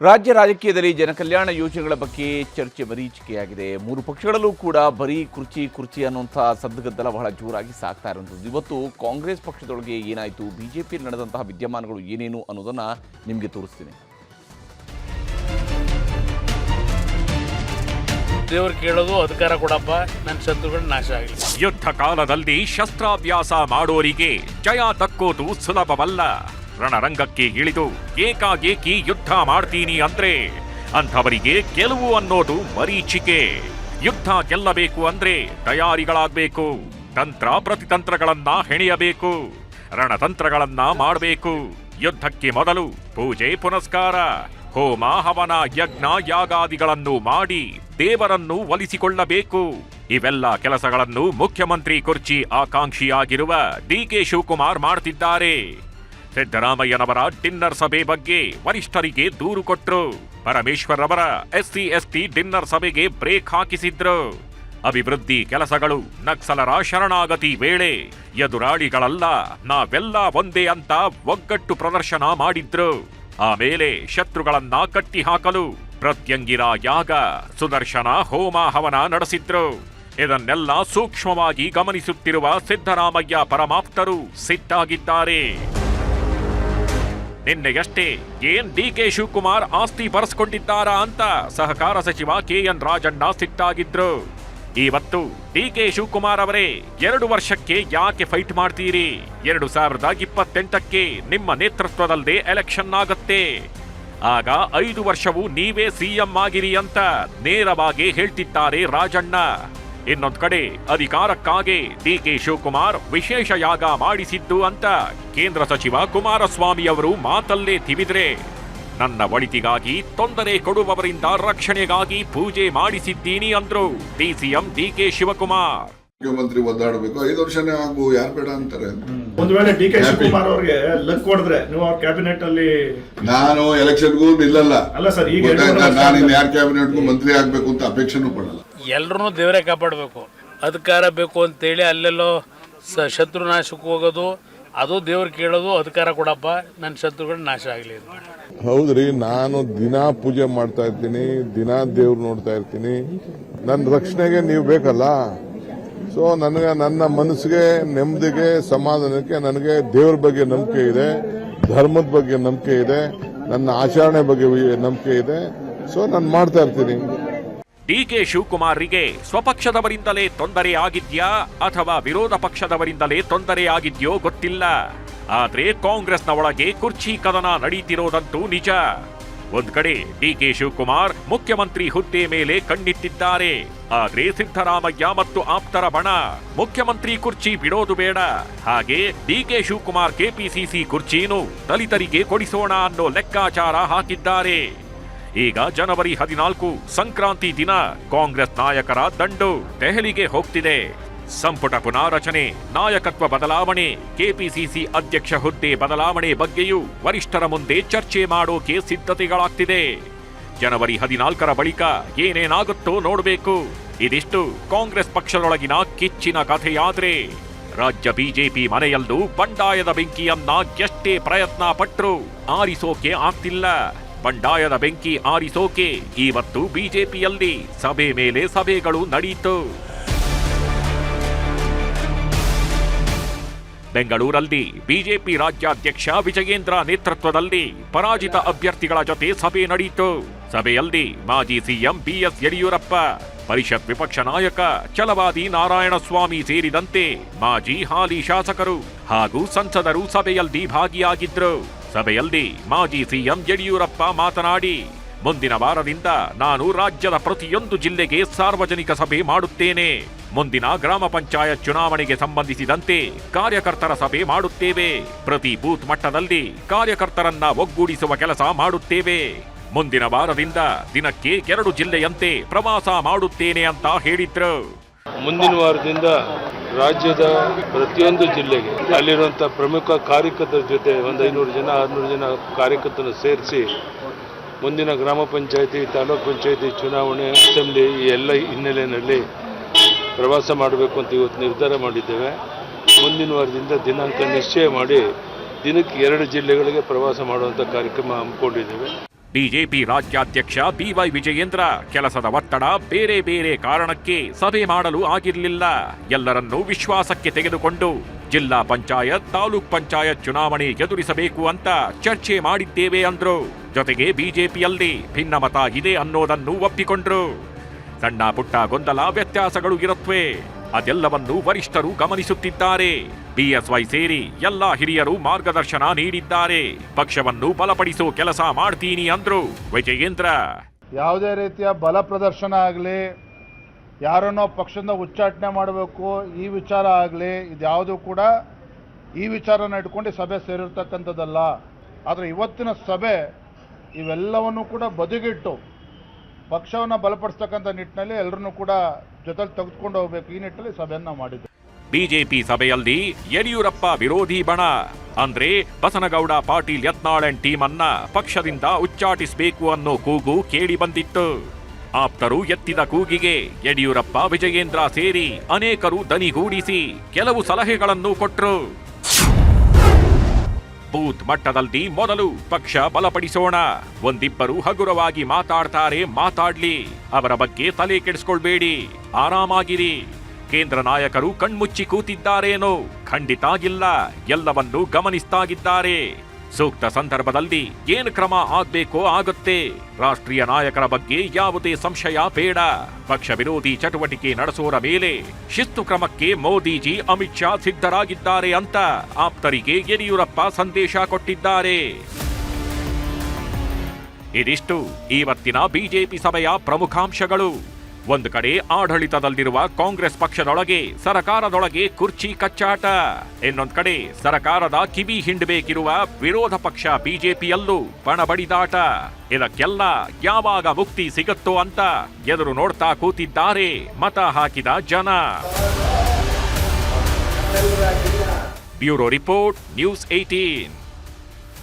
ರಾಜ್ಯ ರಾಜಕೀಯದಲ್ಲಿ ಜನಕಲ್ಯಾಣ ಯೋಜನೆಗಳ ಬಗ್ಗೆ ಚರ್ಚೆ ಮರೀಚಿಕೆಯಾಗಿದೆ. ಮೂರು ಪಕ್ಷಗಳಲ್ಲೂ ಕೂಡ ಬರೀ ಕುರ್ಚಿ ಅನ್ನುವಂಥ ಸದ್ದುಗದ್ದಲ ಬಹಳ ಜೋರಾಗಿ ಸಾಗ್ತಾ ಇರುವಂಥದ್ದು. ಇವತ್ತು ಕಾಂಗ್ರೆಸ್ ಪಕ್ಷದೊಳಗೆ ಏನಾಯಿತು, ಬಿಜೆಪಿಯಲ್ಲಿ ನಡೆದಂತಹ ವಿದ್ಯಮಾನಗಳು ಏನೇನು ಅನ್ನೋದನ್ನು ನಿಮಗೆ ತೋರಿಸ್ತೀನಿ. ದೇವರು ಕೇಳೋದು ಅಧಿಕಾರ ಕೊಡಪ್ಪ, ನನ್ನ ಶತ್ರುಗಳು ನಾಶ ಆಗಲಿ. ಯುದ್ಧ ಕಾಲದಲ್ಲಿ ಶಸ್ತ್ರಾಭ್ಯಾಸ ಮಾಡೋರಿಗೆ ಜಯ ದಕ್ಕೋದು ಸುಲಭವಲ್ಲ. ರಣರಂಗಕ್ಕೆ ಇಳಿದು ಏಕಾಏಕಿ ಯುದ್ಧ ಮಾಡ್ತೀನಿ ಅಂದ್ರೆ ಅಂಥವರಿಗೆ ಗೆಲುವು ಅನ್ನೋದು ಮರೀಚಿಕೆ. ಯುದ್ಧ ಗೆಲ್ಲಬೇಕು ಅಂದ್ರೆ ತಯಾರಿಗಳಾಗಬೇಕು, ತಂತ್ರ ಪ್ರತಿತಂತ್ರಗಳನ್ನ ಹೆಣೆಯಬೇಕು, ರಣತಂತ್ರಗಳನ್ನ ಮಾಡಬೇಕು. ಯುದ್ಧಕ್ಕೆ ಮೊದಲು ಪೂಜೆ ಪುನಸ್ಕಾರ, ಹೋಮ ಹವನ ಯಜ್ಞ ಯಾಗಾದಿಗಳನ್ನು ಮಾಡಿ ದೇವರನ್ನು ಒಲಿಸಿಕೊಳ್ಳಬೇಕು. ಇವೆಲ್ಲ ಕೆಲಸಗಳನ್ನು ಮುಖ್ಯಮಂತ್ರಿ ಕುರ್ಚಿ ಆಕಾಂಕ್ಷಿಯಾಗಿರುವ ಡಿಕೆ ಶಿವಕುಮಾರ್ ಮಾಡ್ತಿದ್ದಾರೆ. ಸಿದ್ದರಾಮಯ್ಯನವರ ಡಿನ್ನರ್ ಸಭೆ ಬಗ್ಗೆ ವರಿಷ್ಠರಿಗೆ ದೂರು ಕೊಟ್ರು. ಪರಮೇಶ್ವರ್ ಅವರ SC/ST ಡಿನ್ನರ್ ಸಭೆಗೆ ಬ್ರೇಕ್ ಹಾಕಿಸಿದ್ರು. ಅಭಿವೃದ್ಧಿ ಕೆಲಸಗಳು ನಕ್ಸಲರ ಶರಣಾಗತಿ ವೇಳೆ ಎದುರಾಳಿಗಳಲ್ಲ, ನಾವೆಲ್ಲ ಒಂದೇ ಅಂತ ಒಗ್ಗಟ್ಟು ಪ್ರದರ್ಶನ ಮಾಡಿದ್ರು. ಆಮೇಲೆ ಶತ್ರುಗಳನ್ನ ಕಟ್ಟಿ ಹಾಕಲು ಪ್ರತ್ಯಂಗಿರ ಯಾಗ, ಸುದರ್ಶನ ಹೋಮ ಹವನ ನಡೆಸಿದ್ರು. ಇದನ್ನೆಲ್ಲ ಸೂಕ್ಷ್ಮವಾಗಿ ಗಮನಿಸುತ್ತಿರುವ ಸಿದ್ದರಾಮಯ್ಯ ಪರಮಾಪ್ತರು ಸಿಟ್ಟಾಗಿದ್ದಾರೆ. ನಿನ್ನೆಯಷ್ಟೇ ಡಿಕೆ ಶಿವಕುಮಾರ್ ಆಸ್ತಿ ಬರೆಸ್ಕೊಂಡಿದ್ದಾರಾ ಅಂತ ಸಹಕಾರ ಸಚಿವ KN ರಾಜಣ್ಣ ಸಿಟ್ಟಾಗಿದ್ರು. ಇವತ್ತು ಡಿಕೆ ಶಿವಕುಮಾರ್ ಅವರೇ 2 ವರ್ಷಕ್ಕೆ ಯಾಕೆ ಫೈಟ್ ಮಾಡ್ತೀರಿ? 2028ಕ್ಕೆ ನಿಮ್ಮ ನೇತೃತ್ವದಲ್ಲೇ ಎಲೆಕ್ಷನ್ ಆಗತ್ತೆ. ಆಗ 5 ವರ್ಷವೂ ನೀವೇ CM ಆಗಿರಿ ಅಂತ ನೇರವಾಗಿ ಹೇಳ್ತಿದ್ದಾರೆ ರಾಜಣ್ಣ. ಇನ್ನೊಂದ್ ಕಡೆ ಅಧಿಕಾರಕ್ಕಾಗಿ ಡಿಕೆ ಶಿವಕುಮಾರ್ ವಿಶೇಷ ಯಾಗ ಮಾಡಿಸಿದ್ದು ಅಂತ ಕೇಂದ್ರ ಸಚಿವ ಕುಮಾರಸ್ವಾಮಿ ಅವರು ಮಾತಲ್ಲೇ ತಿವಿದ್ರೆ, ನನ್ನ ಒಳಿತಿಗಾಗಿ ತೊಂದರೆ ಕೊಡುವವರಿಂದ ರಕ್ಷಣೆಗಾಗಿ ಪೂಜೆ ಮಾಡಿಸಿದ್ದೀನಿ ಅಂದ್ರು DCM ಡಿಕೆ ಶಿವಕುಮಾರ್. ಮುಖ್ಯಮಂತ್ರಿ ಒದ್ದಾಡಬೇಕು, 5 ವರ್ಷನೇ ಆಗು, ಯಾರು ಬೇಡ ಅಂತಾರೆ. ಒಂದು ವೇಳೆ ಡಿಕೆ ಶಿವಕುಮಾರ್ ಅವರಿಗೆ ಲಕ್ ಹೊಡೆದ್ರೆ ನೀವು ಅವ್ರ ಕ್ಯಾಬಿನೆಟ್ ಅಲ್ಲಿ, ನಾನು ಎಲೆಕ್ಷನ್ಗೂ ನಿಲ್ಲಲ್ಲ. ಅಲ್ಲ ಸರ್, ಈಗ ನಾನು ಯಾರ ಕ್ಯಾಬಿನೆಟ್ಗೂ ಮಂತ್ರಿ ಆಗ್ಬೇಕು ಅಂತ ಅಪೇಕ್ಷೆನೂ ಪಡಲ್ಲ. ಎಲ್ಲರೂ ದೇವರೇ ಕಾಪಾಡಬೇಕು. ಅಧಿಕಾರ ಬೇಕು ಅಂತೇಳಿ ಅಲ್ಲೆಲ್ಲೋ ಶತ್ರುನಾಶಕ್ಕೆ ಹೋಗೋದು, ಅದು ದೇವ್ರು ಕೇಳೋದು ಅಧಿಕಾರ ಕೊಡಪ್ಪ, ನನ್ನ ಶತ್ರುಗಳು ನಾಶ ಆಗಲಿ. ಹೌದ್ರಿ, ನಾನು ದಿನಾ ಪೂಜೆ ಮಾಡ್ತಾ ಇರ್ತೀನಿ, ದಿನಾ ದೇವ್ರು ನೋಡ್ತಾ ಇರ್ತೀನಿ. ನನ್ನ ರಕ್ಷಣೆಗೆ ನೀವು ಬೇಕಲ್ಲ. ಸೊ ನನಗೆ ನನ್ನ ಮನಸ್ಸಿಗೆ ನೆಮ್ಮದಿಗೆ ಸಮಾಧಾನಕ್ಕೆ ನನಗೆ ದೇವ್ರ ಬಗ್ಗೆ ನಂಬಿಕೆ ಇದೆ, ಧರ್ಮದ ಬಗ್ಗೆ ನಂಬಿಕೆ ಇದೆ, ನನ್ನ ಆಚರಣೆ ಬಗ್ಗೆ ನಂಬಿಕೆ ಇದೆ. ಸೊ ನಾನು ಮಾಡ್ತಾ ಇರ್ತೀನಿ. ಡಿಕೆ ಶಿವಕುಮಾರ್ರಿಗೆ ಸ್ವಪಕ್ಷದವರಿಂದಲೇ ತೊಂದರೆ ಆಗಿದ್ಯಾ ಅಥವಾ ವಿರೋಧ ಪಕ್ಷದವರಿಂದಲೇ ತೊಂದರೆ ಆಗಿದ್ಯೋ ಗೊತ್ತಿಲ್ಲ. ಆದ್ರೆ ಕಾಂಗ್ರೆಸ್ನ ಒಳಗೆ ಕುರ್ಚಿ ಕದನ ನಡೀತಿರೋದಂತೂ ನಿಜ. ಒಂದ್ ಕಡೆ ಡಿಕೆ ಶಿವಕುಮಾರ್ ಮುಖ್ಯಮಂತ್ರಿ ಹುದ್ದೆ ಮೇಲೆ ಕಣ್ಣಿಟ್ಟಿದ್ದಾರೆ. ಆದ್ರೆ ಸಿದ್ದರಾಮಯ್ಯ ಮತ್ತು ಆಪ್ತರ ಬಣ ಮುಖ್ಯಮಂತ್ರಿ ಕುರ್ಚಿ ಬಿಡೋದು ಬೇಡ, ಹಾಗೆ ಡಿಕೆ ಶಿವಕುಮಾರ್ ಕೆಪಿಸಿಸಿ ಕುರ್ಚಿನೂ ದಲಿತರಿಗೆ ಕೊಡಿಸೋಣ ಅನ್ನೋ ಲೆಕ್ಕಾಚಾರ ಹಾಕಿದ್ದಾರೆ. ಈಗ ಜನವರಿ 14 ಸಂಕ್ರಾಂತಿ ದಿನ ಕಾಂಗ್ರೆಸ್ ನಾಯಕರ ದಂಡು ದೆಹಲಿಗೆ ಹೋಗ್ತಿದೆ. ಸಂಪುಟ ಪುನಾರಚನೆ, ನಾಯಕತ್ವ ಬದಲಾವಣೆ, ಕೆಪಿಸಿಸಿ ಅಧ್ಯಕ್ಷ ಹುದ್ದೆ ಬದಲಾವಣೆ ಬಗ್ಗೆಯೂ ವರಿಷ್ಠರ ಮುಂದೆ ಚರ್ಚೆ ಮಾಡೋಕೆ ಸಿದ್ಧತೆಗಳಾಗ್ತಿದೆ. ಜನವರಿ 14ರ ಬಳಿಕ ಏನೇನಾಗುತ್ತೋ ನೋಡಬೇಕು. ಇದಿಷ್ಟು ಕಾಂಗ್ರೆಸ್ ಪಕ್ಷದೊಳಗಿನ ಕಿಚ್ಚಿನ ಕಥೆಯಾದ್ರೆ, ರಾಜ್ಯ ಬಿಜೆಪಿ ಮನೆಯಲ್ಲೂ ಬಂಡಾಯದ ಬೆಂಕಿಯನ್ನ ಎಷ್ಟೇ ಪ್ರಯತ್ನ ಪಟ್ರೂ ಆರಿಸೋಕೆ ಆಗ್ತಿಲ್ಲ. ಬಂಡಾಯದ ಬೆಂಕಿ ಆರಿಸೋಕೆ ಇವತ್ತು ಬಿಜೆಪಿಯಲ್ಲಿ ಸಭೆ ಮೇಲೆ ಸಭೆಗಳು ನಡೆಯಿತು. ಬೆಂಗಳೂರಲ್ಲಿ ಬಿಜೆಪಿ ರಾಜ್ಯಾಧ್ಯಕ್ಷ ವಿಜಯೇಂದ್ರ ನೇತೃತ್ವದಲ್ಲಿ ಪರಾಜಿತ ಅಭ್ಯರ್ಥಿಗಳ ಜೊತೆ ಸಭೆ ನಡೆಯಿತು. ಸಭೆಯಲ್ಲಿ ಮಾಜಿ ಸಿಎಂ BS ಯಡಿಯೂರಪ್ಪ, ಪರಿಷತ್ ವಿಪಕ್ಷ ನಾಯಕ ಛಲವಾದಿ ನಾರಾಯಣಸ್ವಾಮಿ ಸೇರಿದಂತೆ ಮಾಜಿ ಹಾಲಿ ಶಾಸಕರು ಹಾಗೂ ಸಂಸದರು ಸಭೆಯಲ್ಲಿ ಭಾಗಿಯಾಗಿದ್ರು. ಸಭೆಯಲ್ಲಿ ಮಾಜಿ ಸಿಎಂ ಯಡಿಯೂರಪ್ಪ ಮಾತನಾಡಿ, ಮುಂದಿನ ವಾರದಿಂದ ನಾನು ರಾಜ್ಯದ ಪ್ರತಿಯೊಂದು ಜಿಲ್ಲೆಗೆ ಸಾರ್ವಜನಿಕ ಸಭೆ ಮಾಡುತ್ತೇನೆ. ಮುಂದಿನ ಗ್ರಾಮ ಪಂಚಾಯತ್ ಚುನಾವಣೆಗೆ ಸಂಬಂಧಿಸಿದಂತೆ ಕಾರ್ಯಕರ್ತರ ಸಭೆ ಮಾಡುತ್ತೇವೆ. ಪ್ರತಿ ಬೂತ್ ಮಟ್ಟದಲ್ಲಿ ಕಾರ್ಯಕರ್ತರನ್ನ ಒಗ್ಗೂಡಿಸುವ ಕೆಲಸ ಮಾಡುತ್ತೇವೆ. ಮುಂದಿನ ವಾರದಿಂದ ದಿನಕ್ಕೆ 2 ಜಿಲ್ಲೆಯಂತೆ ಪ್ರವಾಸ ಮಾಡುತ್ತೇನೆ ಅಂತ ಹೇಳಿದ್ರು. ಮುಂದಿನ ವಾರದಿಂದ ರಾಜ್ಯದ ಪ್ರತಿಯೊಂದು ಜಿಲ್ಲೆಗೆ ಅಲ್ಲಿರುವಂಥ ಪ್ರಮುಖ ಕಾರ್ಯಕರ್ತರ ಜೊತೆ ಒಂದು 500 ಜನ 600 ಜನ ಕಾರ್ಯಕರ್ತರನ್ನು ಸೇರಿಸಿ ಮುಂದಿನ ಗ್ರಾಮ ಪಂಚಾಯತಿ, ತಾಲೂಕು ಪಂಚಾಯತಿ ಚುನಾವಣೆ, ಅಸೆಂಬ್ಲಿ ಈ ಎಲ್ಲ ಹಿನ್ನೆಲೆಯಲ್ಲಿ ಪ್ರವಾಸ ಮಾಡಬೇಕು ಅಂತ ಇವತ್ತು ನಿರ್ಧಾರ ಮಾಡಿದ್ದೇವೆ. ಮುಂದಿನ ವಾರದಿಂದ ದಿನಾಂಕ ನಿಶ್ಚಯ ಮಾಡಿ ದಿನಕ್ಕೆ 2 ಜಿಲ್ಲೆಗಳಿಗೆ ಪ್ರವಾಸ ಮಾಡುವಂಥ ಕಾರ್ಯಕ್ರಮ ಹಮ್ಮಿಕೊಂಡಿದ್ದೇವೆ. ಬಿಜೆಪಿ ರಾಜ್ಯಾಧ್ಯಕ್ಷ ಬಿವೈ ವಿಜಯೇಂದ್ರ ಕೆಲಸದ ಒತ್ತಡ ಬೇರೆ ಬೇರೆ ಕಾರಣಕ್ಕೆ ಸಭೆ ಮಾಡಲು ಆಗಿರಲಿಲ್ಲ. ಎಲ್ಲರನ್ನೂ ವಿಶ್ವಾಸಕ್ಕೆ ತೆಗೆದುಕೊಂಡು ಜಿಲ್ಲಾ ಪಂಚಾಯತ್, ತಾಲೂಕ್ ಪಂಚಾಯತ್ ಚುನಾವಣೆ ಎದುರಿಸಬೇಕು ಅಂತ ಚರ್ಚೆ ಮಾಡಿದ್ದೇವೆ ಅಂದ್ರು. ಜೊತೆಗೆ ಬಿಜೆಪಿಯಲ್ಲಿ ಭಿನ್ನಮತ ಇದೆ ಅನ್ನೋದನ್ನು ಒಪ್ಪಿಕೊಂಡ್ರು. ಸಣ್ಣ ಪುಟ್ಟ ಗೊಂದಲ, ವ್ಯತ್ಯಾಸಗಳು ಇರುತ್ತವೆ. ಅದೆಲ್ಲವನ್ನೂ ವರಿಷ್ಠರು ಗಮನಿಸುತ್ತಿದ್ದಾರೆ. ಬಿಎಸ್ವೈ ಸೇರಿ ಎಲ್ಲ ಹಿರಿಯರು ಮಾರ್ಗದರ್ಶನ ನೀಡಿದ್ದಾರೆ. ಪಕ್ಷವನ್ನು ಬಲಪಡಿಸೋ ಕೆಲಸ ಮಾಡ್ತೀನಿ ಅಂದ್ರು ವಿಜಯೇಂದ್ರ. ಯಾವುದೇ ರೀತಿಯ ಬಲ ಪ್ರದರ್ಶನ ಆಗಲಿ, ಯಾರನ್ನೋ ಪಕ್ಷದಿಂದ ಉಚ್ಚಾಟನೆ ಮಾಡಬೇಕು ಈ ವಿಚಾರ ಆಗಲಿ, ಇದ್ಯಾವುದು ಕೂಡ ಈ ವಿಚಾರನ ಇಟ್ಕೊಂಡು ಸಭೆ ಸೇರಿರ್ತಕ್ಕಂಥದ್ದಲ್ಲ. ಆದರೆ ಇವತ್ತಿನ ಸಭೆ ಇವೆಲ್ಲವನ್ನು ಕೂಡ ಬದಿಗಿಟ್ಟು ಪಕ್ಷವನ್ನು ಬಲಪಡಿಸ್ತಕ್ಕಂಥ ನಿಟ್ಟಿನಲ್ಲಿ ಎಲ್ಲರನ್ನೂ ಕೂಡ ಜೊತೆಲಿ ತೆಗೆದುಕೊಂಡು ಹೋಗಬೇಕು, ಈ ನಿಟ್ಟಿನಲ್ಲಿ ಸಭೆಯನ್ನು ಮಾಡಿದ್ದು. ಬಿಜೆಪಿ ಸಭೆಯಲ್ಲಿ ಯಡಿಯೂರಪ್ಪ ವಿರೋಧಿ ಬಣ ಅಂದ್ರೆ ಬಸನಗೌಡ, ಪಾಟೀಲ್, ಯತ್ನಾಳ್ ಅಂಡ್ ಟೀಮ್ ಅನ್ನ ಪಕ್ಷದಿಂದ ಉಚ್ಚಾಟಿಸಬೇಕು ಅನ್ನೋ ಕೂಗು ಕೇಳಿ ಬಂದಿತ್ತು. ಆಪ್ತರು ಎತ್ತಿದ ಕೂಗಿಗೆ ಯಡಿಯೂರಪ್ಪ, ವಿಜಯೇಂದ್ರ ಸೇರಿ ಅನೇಕರು ದನಿಗೂಡಿಸಿ ಕೆಲವು ಸಲಹೆಗಳನ್ನು ಕೊಟ್ರು. ಬೂತ್ ಮಟ್ಟದಲ್ಲಿ ಮೊದಲು ಪಕ್ಷ ಬಲಪಡಿಸೋಣ. ಒಂದಿಬ್ಬರು ಹಗುರವಾಗಿ ಮಾತಾಡ್ಲಿ, ಅವರ ಬಗ್ಗೆ ತಲೆ ಕೆಡಿಸ್ಕೊಳ್ಬೇಡಿ, ಆರಾಮಾಗಿರಿ. ಕೇಂದ್ರ ನಾಯಕರು ಕಣ್ಮುಚ್ಚಿ ಕೂತಿದ್ದಾರೇನೋ? ಖಂಡಿತ ಇಲ್ಲ, ಎಲ್ಲವನ್ನೂ ಗಮನಿಸ್ತಾಗಿದ್ದಾರೆ. ಸೂಕ್ತ ಸಂದರ್ಭದಲ್ಲಿ ಏನು ಕ್ರಮ ಆಗ್ಬೇಕೋ ಆಗುತ್ತೆ. ರಾಷ್ಟ್ರೀಯ ನಾಯಕರ ಬಗ್ಗೆ ಯಾವುದೇ ಸಂಶಯ ಬೇಡ. ಪಕ್ಷ ವಿರೋಧಿ ಚಟುವಟಿಕೆ ನಡೆಸೋರ ಮೇಲೆ ಶಿಸ್ತು ಕ್ರಮಕ್ಕೆ ಮೋದಿಜಿ, ಅಮಿತ್ ಶಾ ಸಿದ್ಧರಾಗಿದ್ದಾರೆ ಅಂತ ಆಪ್ತರಿಗೆ ಯಡಿಯೂರಪ್ಪ ಸಂದೇಶ ಕೊಟ್ಟಿದ್ದಾರೆ. ಇದಿಷ್ಟು ಇವತ್ತಿನ ಬಿಜೆಪಿ ಸಭೆಯ ಪ್ರಮುಖಾಂಶಗಳು. ಒಂದು ಕಡೆ ಆಡಳಿತದಲ್ಲಿರುವ ಕಾಂಗ್ರೆಸ್ ಪಕ್ಷದೊಳಗೆ, ಸರಕಾರದೊಳಗೆ ಕುರ್ಚಿ ಕಚ್ಚಾಟ. ಇನ್ನೊಂದು ಕಡೆ ಸರಕಾರದ ಕಿವಿ ಹಿಂಡಬೇಕಿರುವ ವಿರೋಧ ಪಕ್ಷ ಬಿಜೆಪಿಯಲ್ಲೂ ಬಣಬಡಿದಾಟ. ಇದಕ್ಕೆಲ್ಲ ಯಾವಾಗ ಮುಕ್ತಿ ಸಿಗುತ್ತೋ ಅಂತ ಎದುರು ನೋಡ್ತಾ ಕೂತಿದ್ದಾರೆ ಮತ ಹಾಕಿದ ಜನ. Bureau report, news 18.